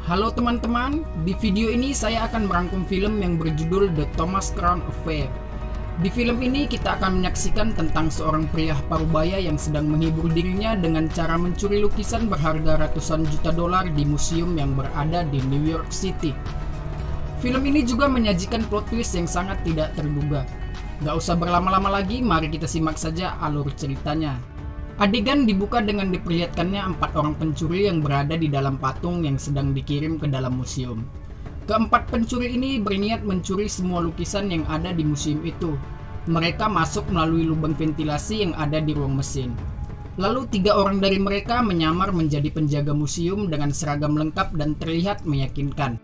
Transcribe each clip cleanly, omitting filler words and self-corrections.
Halo teman-teman, di video ini saya akan merangkum film yang berjudul The Thomas Crown Affair. Di film ini kita akan menyaksikan tentang seorang pria parubaya yang sedang menghibur dirinya dengan cara mencuri lukisan berharga ratusan juta dolar di museum yang berada di New York City. Film ini juga menyajikan plot twist yang sangat tidak terduga. Gak usah berlama-lama lagi, mari kita simak saja alur ceritanya. Adegan dibuka dengan diperlihatkannya 4 orang pencuri yang berada di dalam patung yang sedang dikirim ke dalam museum. Keempat pencuri ini berniat mencuri semua lukisan yang ada di museum itu. Mereka masuk melalui lubang ventilasi yang ada di ruang mesin. Lalu 3 orang dari mereka menyamar menjadi penjaga museum dengan seragam lengkap dan terlihat meyakinkan.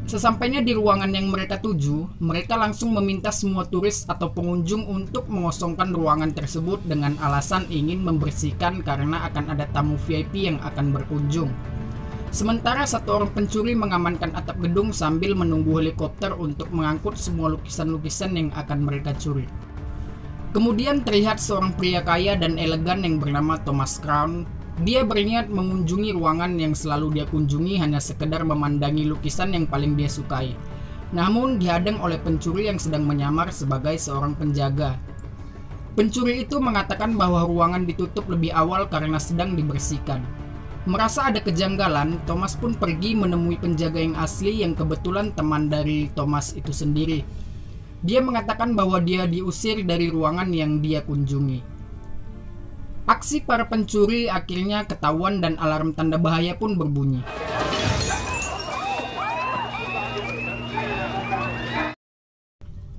Sesampainya di ruangan yang mereka tuju, mereka langsung meminta semua turis atau pengunjung untuk mengosongkan ruangan tersebut dengan alasan ingin membersihkan karena akan ada tamu VIP yang akan berkunjung. Sementara 1 orang pencuri mengamankan atap gedung sambil menunggu helikopter untuk mengangkut semua lukisan-lukisan yang akan mereka curi. Kemudian terlihat seorang pria kaya dan elegan yang bernama Thomas Crown. Dia berniat mengunjungi ruangan yang selalu dia kunjungi hanya sekedar memandangi lukisan yang paling dia sukai. Namun dihadang oleh pencuri yang sedang menyamar sebagai seorang penjaga. Pencuri itu mengatakan bahwa ruangan ditutup lebih awal karena sedang dibersihkan. Merasa ada kejanggalan, Thomas pun pergi menemui penjaga yang asli yang kebetulan teman dari Thomas itu sendiri. Dia mengatakan bahwa dia diusir dari ruangan yang dia kunjungi. Aksi para pencuri akhirnya ketahuan dan alarm tanda bahaya pun berbunyi.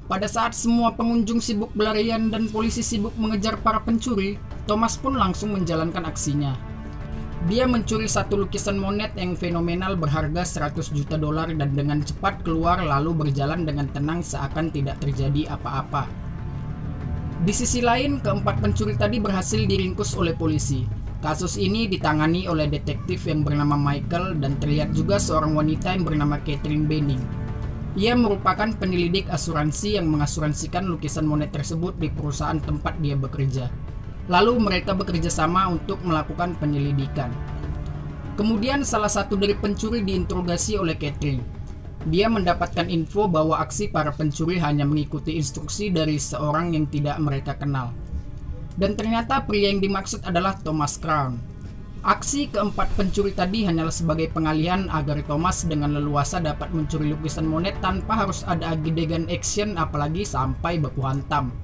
Pada saat semua pengunjung sibuk berlarian dan polisi sibuk mengejar para pencuri, Thomas pun langsung menjalankan aksinya. Dia mencuri 1 lukisan monet yang fenomenal berharga 100 juta dolar dan dengan cepat keluar lalu berjalan dengan tenang seakan tidak terjadi apa-apa. Di sisi lain, keempat pencuri tadi berhasil diringkus oleh polisi. Kasus ini ditangani oleh detektif yang bernama Michael dan terlihat juga seorang wanita yang bernama Catherine Benning. Ia merupakan penyelidik asuransi yang mengasuransikan lukisan monet tersebut di perusahaan tempat dia bekerja. Lalu mereka bekerja sama untuk melakukan penyelidikan. Kemudian salah satu dari pencuri diinterogasi oleh Catherine. Dia mendapatkan info bahwa aksi para pencuri hanya mengikuti instruksi dari seorang yang tidak mereka kenal. Dan ternyata pria yang dimaksud adalah Thomas Crown. Aksi keempat pencuri tadi hanyalah sebagai pengalihan agar Thomas dengan leluasa dapat mencuri lukisan monet tanpa harus ada adegan action apalagi sampai baku hantam.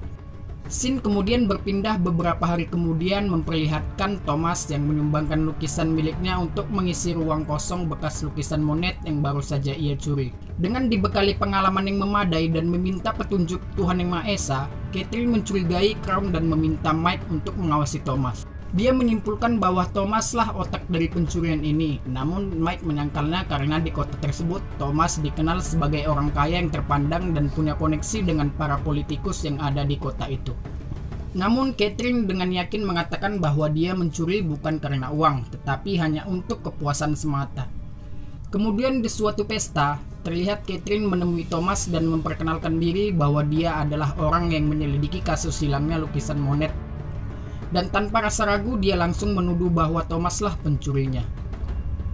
Scene kemudian berpindah beberapa hari kemudian memperlihatkan Thomas yang menyumbangkan lukisan miliknya untuk mengisi ruang kosong bekas lukisan monet yang baru saja ia curi. Dengan dibekali pengalaman yang memadai dan meminta petunjuk Tuhan Yang Maha Esa, Catherine mencurigai Crown dan meminta Mike untuk mengawasi Thomas. Dia menyimpulkan bahwa Thomas lah otak dari pencurian ini, namun Mike menyangkalnya karena di kota tersebut Thomas dikenal sebagai orang kaya yang terpandang dan punya koneksi dengan para politikus yang ada di kota itu. Namun Catherine dengan yakin mengatakan bahwa dia mencuri bukan karena uang, tetapi hanya untuk kepuasan semata. Kemudian di suatu pesta, terlihat Catherine menemui Thomas dan memperkenalkan diri bahwa dia adalah orang yang menyelidiki kasus hilangnya lukisan monet. Dan tanpa rasa ragu dia langsung menuduh bahwa Thomas lah pencurinya.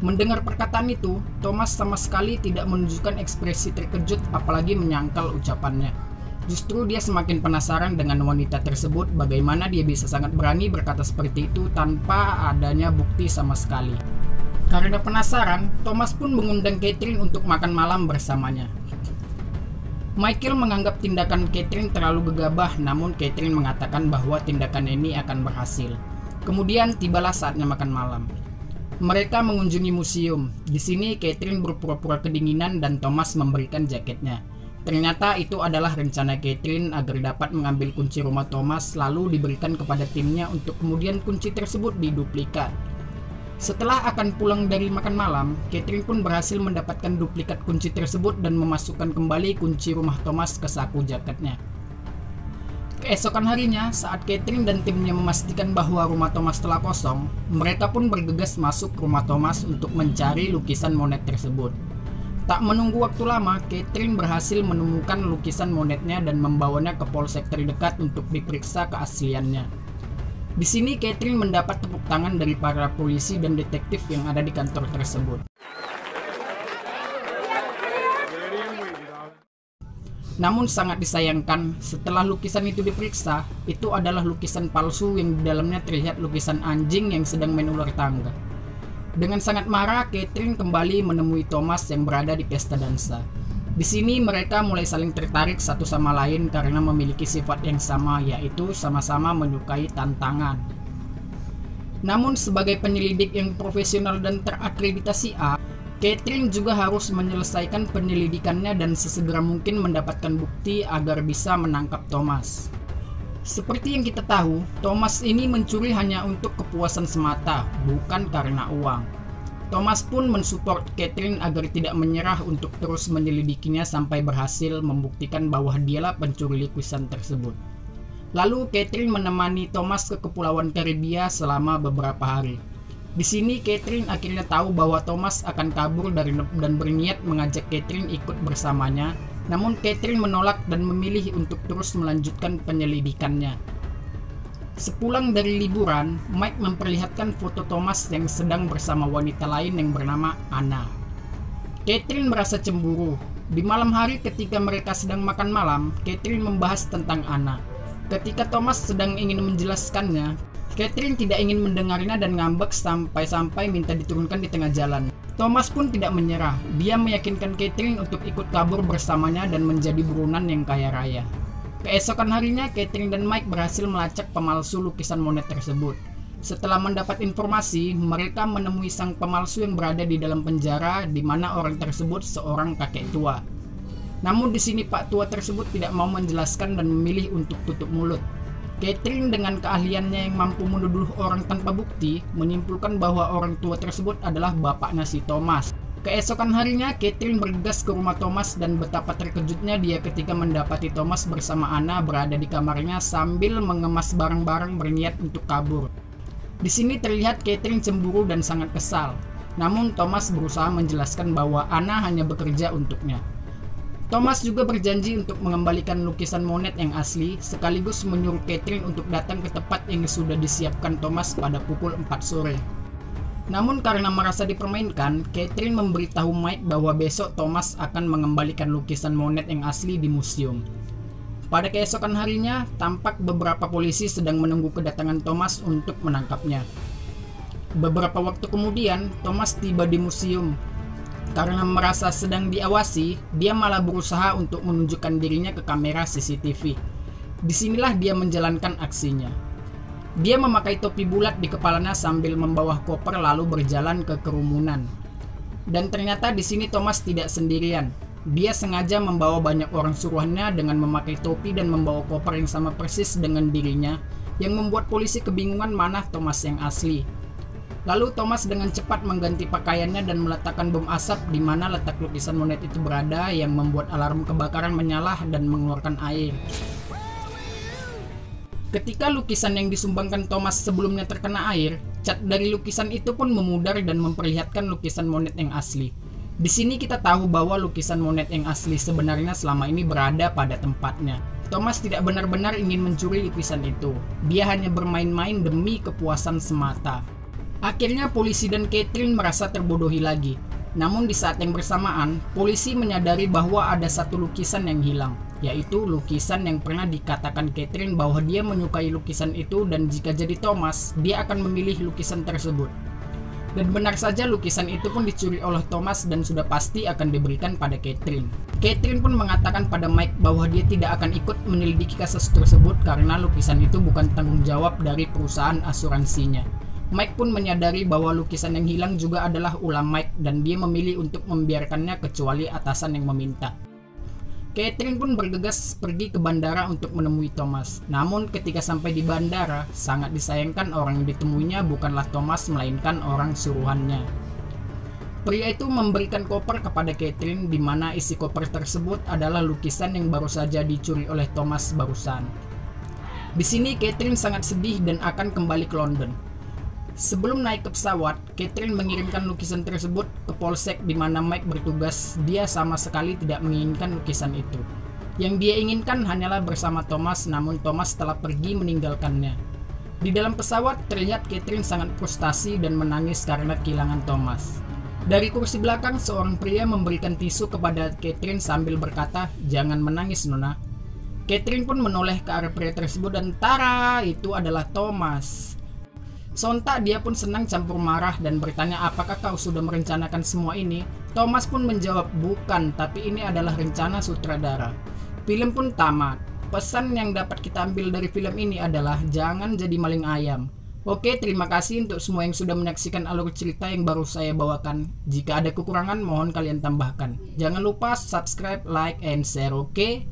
Mendengar perkataan itu, Thomas sama sekali tidak menunjukkan ekspresi terkejut apalagi menyangkal ucapannya. Justru dia semakin penasaran dengan wanita tersebut, bagaimana dia bisa sangat berani berkata seperti itu tanpa adanya bukti sama sekali. Karena penasaran, Thomas pun mengundang Catherine untuk makan malam bersamanya. Michael menganggap tindakan Catherine terlalu gegabah, namun Catherine mengatakan bahwa tindakan ini akan berhasil. Kemudian tibalah saatnya makan malam. Mereka mengunjungi museum. Di sini Catherine berpura-pura kedinginan dan Thomas memberikan jaketnya. Ternyata itu adalah rencana Catherine agar dapat mengambil kunci rumah Thomas lalu diberikan kepada timnya untuk kemudian kunci tersebut diduplikat. Setelah akan pulang dari makan malam, Catherine pun berhasil mendapatkan duplikat kunci tersebut dan memasukkan kembali kunci rumah Thomas ke saku jaketnya. Keesokan harinya, saat Catherine dan timnya memastikan bahwa rumah Thomas telah kosong, mereka pun bergegas masuk ke rumah Thomas untuk mencari lukisan monet tersebut. Tak menunggu waktu lama, Catherine berhasil menemukan lukisan monetnya dan membawanya ke polsek terdekat untuk diperiksa keasliannya. Di sini Catherine mendapat tepuk tangan dari para polisi dan detektif yang ada di kantor tersebut. Namun sangat disayangkan, setelah lukisan itu diperiksa, itu adalah lukisan palsu yang di dalamnya terlihat lukisan anjing yang sedang main ular tangga. Dengan sangat marah, Catherine kembali menemui Thomas yang berada di pesta dansa. Di sini mereka mulai saling tertarik satu sama lain karena memiliki sifat yang sama, yaitu sama-sama menyukai tantangan. Namun sebagai penyelidik yang profesional dan terakreditasi A, Catherine juga harus menyelesaikan penyelidikannya dan sesegera mungkin mendapatkan bukti agar bisa menangkap Thomas. Seperti yang kita tahu, Thomas ini mencuri hanya untuk kepuasan semata, bukan karena uang. Thomas pun mensupport Catherine agar tidak menyerah untuk terus menyelidikinya sampai berhasil membuktikan bahwa dialah pencuri lukisan tersebut. Lalu Catherine menemani Thomas ke Kepulauan Karibia selama beberapa hari. Di sini Catherine akhirnya tahu bahwa Thomas akan kabur dan berniat mengajak Catherine ikut bersamanya. Namun Catherine menolak dan memilih untuk terus melanjutkan penyelidikannya. Sepulang dari liburan, Mike memperlihatkan foto Thomas yang sedang bersama wanita lain yang bernama Anna. Catherine merasa cemburu. Di malam hari ketika mereka sedang makan malam, Catherine membahas tentang Anna. Ketika Thomas sedang ingin menjelaskannya, Catherine tidak ingin mendengarnya dan ngambek sampai minta diturunkan di tengah jalan. Thomas pun tidak menyerah. Dia meyakinkan Catherine untuk ikut kabur bersamanya dan menjadi buronan yang kaya raya. Keesokan harinya, Catherine dan Mike berhasil melacak pemalsu lukisan monet tersebut. Setelah mendapat informasi, mereka menemui sang pemalsu yang berada di dalam penjara, di mana orang tersebut seorang kakek tua. Namun di sini Pak Tua tersebut tidak mau menjelaskan dan memilih untuk tutup mulut. Catherine dengan keahliannya yang mampu menuduh orang tanpa bukti menyimpulkan bahwa orang tua tersebut adalah bapaknya si Thomas. Keesokan harinya, Catherine bergegas ke rumah Thomas dan betapa terkejutnya dia ketika mendapati Thomas bersama Anna berada di kamarnya sambil mengemas barang-barang berniat untuk kabur. Di sini terlihat Catherine cemburu dan sangat kesal. Namun Thomas berusaha menjelaskan bahwa Anna hanya bekerja untuknya. Thomas juga berjanji untuk mengembalikan lukisan monet yang asli, sekaligus menyuruh Catherine untuk datang ke tempat yang sudah disiapkan Thomas pada pukul 4 sore. Namun karena merasa dipermainkan, Catherine memberitahu Mike bahwa besok Thomas akan mengembalikan lukisan monet yang asli di museum. Pada keesokan harinya, tampak beberapa polisi sedang menunggu kedatangan Thomas untuk menangkapnya. Beberapa waktu kemudian, Thomas tiba di museum. Karena merasa sedang diawasi, dia malah berusaha untuk menunjukkan dirinya ke kamera CCTV. Disinilah dia menjalankan aksinya. Dia memakai topi bulat di kepalanya sambil membawa koper lalu berjalan ke kerumunan. Dan ternyata di sini Thomas tidak sendirian. Dia sengaja membawa banyak orang suruhannya dengan memakai topi dan membawa koper yang sama persis dengan dirinya, yang membuat polisi kebingungan mana Thomas yang asli. Lalu Thomas dengan cepat mengganti pakaiannya dan meletakkan bom asap di mana letak lukisan monet itu berada yang membuat alarm kebakaran menyala dan mengeluarkan air. Ketika lukisan yang disumbangkan Thomas sebelumnya terkena air, cat dari lukisan itu pun memudar dan memperlihatkan lukisan monet yang asli. Di sini kita tahu bahwa lukisan monet yang asli sebenarnya selama ini berada pada tempatnya. Thomas tidak benar-benar ingin mencuri lukisan itu. Dia hanya bermain-main demi kepuasan semata. Akhirnya polisi dan Catherine merasa terbodohi lagi. Namun di saat yang bersamaan, polisi menyadari bahwa ada satu lukisan yang hilang, yaitu lukisan yang pernah dikatakan Catherine bahwa dia menyukai lukisan itu dan jika jadi Thomas, dia akan memilih lukisan tersebut. Dan benar saja lukisan itu pun dicuri oleh Thomas dan sudah pasti akan diberikan pada Catherine. Catherine pun mengatakan pada Mike bahwa dia tidak akan ikut menyelidiki kasus tersebut karena lukisan itu bukan tanggung jawab dari perusahaan asuransinya. Mike pun menyadari bahwa lukisan yang hilang juga adalah ulah Mike dan dia memilih untuk membiarkannya kecuali atasan yang meminta. Catherine pun bergegas pergi ke bandara untuk menemui Thomas. Namun ketika sampai di bandara, sangat disayangkan orang yang ditemuinya bukanlah Thomas melainkan orang suruhannya. Pria itu memberikan koper kepada Catherine di mana isi koper tersebut adalah lukisan yang baru saja dicuri oleh Thomas barusan. Di sini Catherine sangat sedih dan akan kembali ke London. Sebelum naik ke pesawat, Catherine mengirimkan lukisan tersebut ke Polsek di mana Mike bertugas. Dia sama sekali tidak menginginkan lukisan itu. Yang dia inginkan hanyalah bersama Thomas, namun Thomas telah pergi meninggalkannya. Di dalam pesawat terlihat Catherine sangat frustasi dan menangis karena kehilangan Thomas. Dari kursi belakang, seorang pria memberikan tisu kepada Catherine sambil berkata, "Jangan menangis, Nona." Catherine pun menoleh ke arah pria tersebut dan tara, itu adalah Thomas. Sontak dia pun senang campur marah dan bertanya, "Apakah kau sudah merencanakan semua ini?" Thomas pun menjawab, "Bukan, tapi ini adalah rencana sutradara." Film pun tamat. Pesan yang dapat kita ambil dari film ini adalah jangan jadi maling ayam. Oke, terima kasih untuk semua yang sudah menyaksikan alur cerita yang baru saya bawakan. Jika ada kekurangan, mohon kalian tambahkan. Jangan lupa subscribe, like, and share, oke?